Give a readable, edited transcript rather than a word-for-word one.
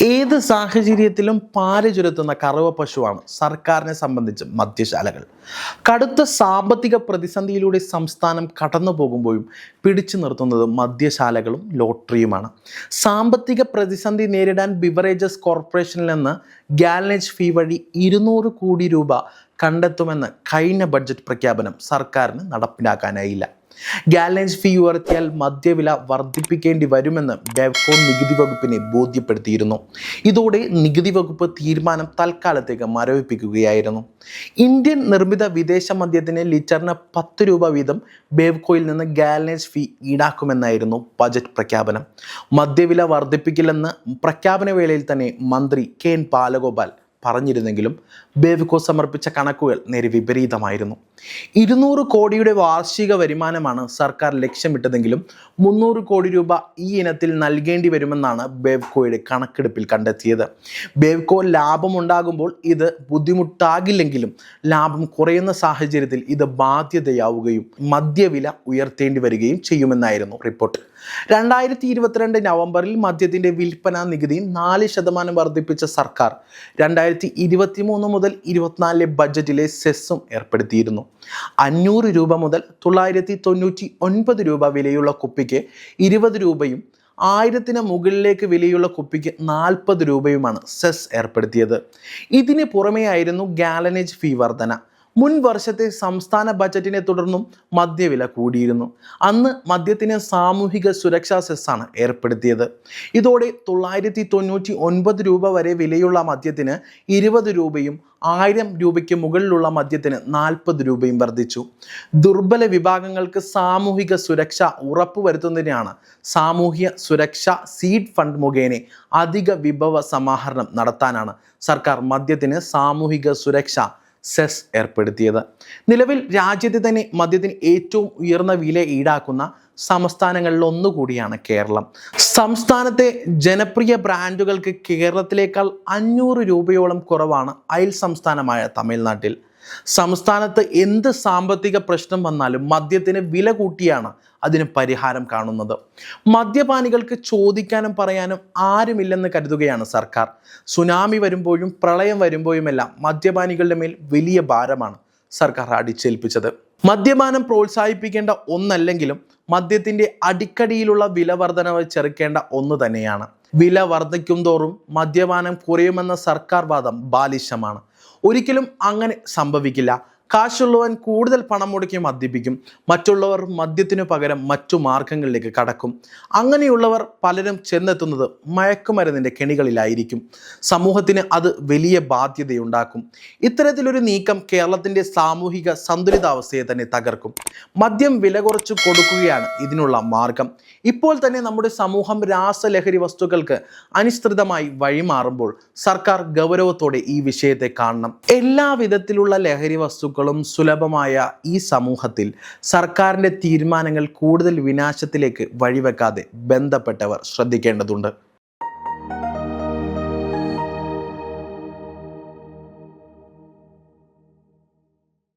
ഏത് സാഹചര്യത്തിലും പാല് ചുരത്തുന്ന കറവ പശുവാണ് സർക്കാരിനെ സംബന്ധിച്ച് മദ്യശാലകൾ. കടുത്ത സാമ്പത്തിക പ്രതിസന്ധിയിലൂടെ സംസ്ഥാനം കടന്നു പോകുമ്പോഴും പിടിച്ചു നിർത്തുന്നത് മദ്യശാലകളും ലോട്ടറിയുമാണ്. സാമ്പത്തിക പ്രതിസന്ധി നേരിടാൻ ബിവറേജസ് കോർപ്പറേഷനിൽ നിന്ന് ഗാലനേജ് ഫീ വഴി 200 കോടി രൂപ കണ്ടെത്തുമെന്ന് കഴിഞ്ഞ ബഡ്ജറ്റ് പ്രഖ്യാപനം സർക്കാരിന് നടപ്പിലാക്കാനായില്ല. ഗാലനേജ് ഫീ ഉയർത്തിയാൽ മദ്യവില വർദ്ധിപ്പിക്കേണ്ടി വരുമെന്ന് ബെവ്കോ നികുതി വകുപ്പിനെ ബോധ്യപ്പെടുത്തിയിരുന്നു. ഇതോടെ നികുതി വകുപ്പ് തീരുമാനം തൽക്കാലത്തേക്ക് മരവിപ്പിക്കുകയായിരുന്നു. ഇന്ത്യൻ നിർമ്മിത വിദേശ മദ്യത്തിന് ലിറ്ററിന് 10 രൂപ വീതം ബെവ്കോയിൽ നിന്ന് ഗാലനേജ് ഫീ ഈടാക്കുമെന്നായിരുന്നു ബജറ്റ് പ്രഖ്യാപനം. മദ്യവില വർദ്ധിപ്പിക്കില്ലെന്ന് പ്രഖ്യാപന വേളയിൽ തന്നെ മന്ത്രി കെ.എൻ. ബാലഗോപാൽ പറഞ്ഞിരുന്നെങ്കിലും ബെവ്കോ സമർപ്പിച്ച കണക്കുകൾ നേരെ വിപരീതമായിരുന്നു. 200 കോടിയുടെ വാർഷിക വരുമാനമാണ് സർക്കാർ ലക്ഷ്യമിട്ടതെങ്കിലും 300 കോടി രൂപ ഈ ഇനത്തിൽ നൽകേണ്ടി വരുമെന്നാണ് ബെവ്കോയുടെ കണക്കെടുപ്പിൽ കണ്ടെത്തിയത്. ബെവ്കോ ലാഭമുണ്ടാകുമ്പോൾ ഇത് ബുദ്ധിമുട്ടാകില്ലെങ്കിലും ലാഭം കുറയുന്ന സാഹചര്യത്തിൽ ഇത് ബാധ്യതയാവുകയും മദ്യവില ഉയർത്തേണ്ടി വരികയും ചെയ്യുമെന്നായിരുന്നു റിപ്പോർട്ട്. 2022 നവംബറിൽ മദ്യത്തിന്റെ വിൽപ്പന നികുതി 4% വർദ്ധിപ്പിച്ച സർക്കാർ 2023 മുതൽ 24 ബഡ്ജറ്റിലെ സെസ്സും ഏർപ്പെടുത്തിയിരുന്നു. 500 രൂപ മുതൽ 999 രൂപ വിലയുള്ള കുപ്പിക്ക് 20 രൂപയും 1000-ന് മുകളിലേക്ക് വിലയുള്ള കുപ്പിക്ക് 40 രൂപയുമാണ് സെസ് ഏർപ്പെടുത്തിയത്. ഇതിന് പുറമെയായിരുന്നു ഗാലനേജ് ഫീ വർധന. മുൻ വർഷത്തെ സംസ്ഥാന ബജറ്റിനെ തുടർന്നും മദ്യവില കൂടിയിരുന്നു. അന്ന് മദ്യത്തിന് സാമൂഹിക സുരക്ഷാ സെസ്സാണ് ഏർപ്പെടുത്തിയത്. ഇതോടെ 999 രൂപ വരെ വിലയുള്ള മദ്യത്തിന് 20 രൂപയും 1000 രൂപയ്ക്ക് മുകളിലുള്ള മദ്യത്തിന് 40 രൂപയും വർദ്ധിച്ചു. ദുർബല വിഭാഗങ്ങൾക്ക് സാമൂഹിക സുരക്ഷ ഉറപ്പുവരുത്തുന്നതിനാണ് സാമൂഹ്യ സുരക്ഷാ സീഡ് ഫണ്ട് മുഖേന അധിക വിഭവ സമാഹരണം നടത്താനാണ് സർക്കാർ മദ്യത്തിന് സാമൂഹിക സുരക്ഷ സെസ് ഏർപ്പെടുത്തിയത്. നിലവിൽ രാജ്യത്തെ തന്നെ മദ്യത്തിന് ഏറ്റവും ഉയർന്ന വില ഈടാക്കുന്ന സംസ്ഥാനങ്ങളിൽ ഒന്നുകൂടിയാണ് കേരളം. സംസ്ഥാനത്തെ ജനപ്രിയ ബ്രാൻഡുകൾക്ക് കേരളത്തിലേക്കാൾ 500 രൂപയോളം കുറവാണ് അയൽ സംസ്ഥാനമായ തമിഴ്നാട്ടിൽ. സംസ്ഥാനത്ത് എന്ത് സാമ്പത്തിക പ്രശ്നം വന്നാലും മദ്യത്തിന് വില കൂട്ടിയാണ് അതിന് പരിഹാരം കാണുന്നത്. മദ്യപാനികൾക്ക് ചോദിക്കാനും പറയാനും ആരുമില്ലെന്ന് കരുതുകയാണ് സർക്കാർ. സുനാമി വരുമ്പോഴും പ്രളയം വരുമ്പോഴുമെല്ലാം മദ്യപാനികളുടെ മേൽ വലിയ ഭാരമാണ് സർക്കാർ അടിച്ചേൽപ്പിച്ചത്. മദ്യപാനം പ്രോത്സാഹിപ്പിക്കേണ്ട ഒന്നല്ലെങ്കിലും മദ്യത്തിന്റെ അടിക്കടിയിലുള്ള വില വർധനവ് ചെറുക്കേണ്ട ഒന്ന് തന്നെയാണ്. വില വർദ്ധിക്കും തോറും മദ്യപാനം കുറയുമെന്ന സർക്കാർ വാദം ബാലിശമാണ്. ഒരിക്കലും അങ്ങനെ സംഭവിക്കില്ല. കാശുള്ളവൻ കൂടുതൽ പണം മുടക്കി മദ്യപിക്കും, മറ്റുള്ളവർ മദ്യത്തിനു പകരം മറ്റു മാർഗങ്ങളിലേക്ക് കടക്കും. അങ്ങനെയുള്ളവർ പലരും ചെന്നെത്തുന്നത് മയക്കുമരുന്നിൻ്റെ കെണികളിലായിരിക്കും. സമൂഹത്തിന് അത് വലിയ ബാധ്യതയുണ്ടാക്കും. ഇത്തരത്തിലൊരു നീക്കം കേരളത്തിൻ്റെ സാമൂഹിക സന്തുലിതാവസ്ഥയെ തന്നെ തകർക്കും. മദ്യം വില കുറച്ച് കൊടുക്കുകയാണ് ഇതിനുള്ള മാർഗം. ഇപ്പോൾ തന്നെ നമ്മുടെ സമൂഹം രാസലഹരി വസ്തുക്കൾക്ക് അനിശ്ചിതമായി വഴിമാറുമ്പോൾ സർക്കാർ ഗൗരവത്തോടെ ഈ വിഷയത്തെ കാണണം. എല്ലാ വിധത്തിലുള്ള ലഹരി വസ്തുക്കളും സുലഭമായ ഈ സമൂഹത്തിൽ സർക്കാരിൻ്റെ തീരുമാനങ്ങൾ കൂടുതൽ വിനാശത്തിലേക്ക് വഴിവെക്കാതെ ബന്ധപ്പെട്ടവർ ശ്രദ്ധിക്കേണ്ടതുണ്ട്.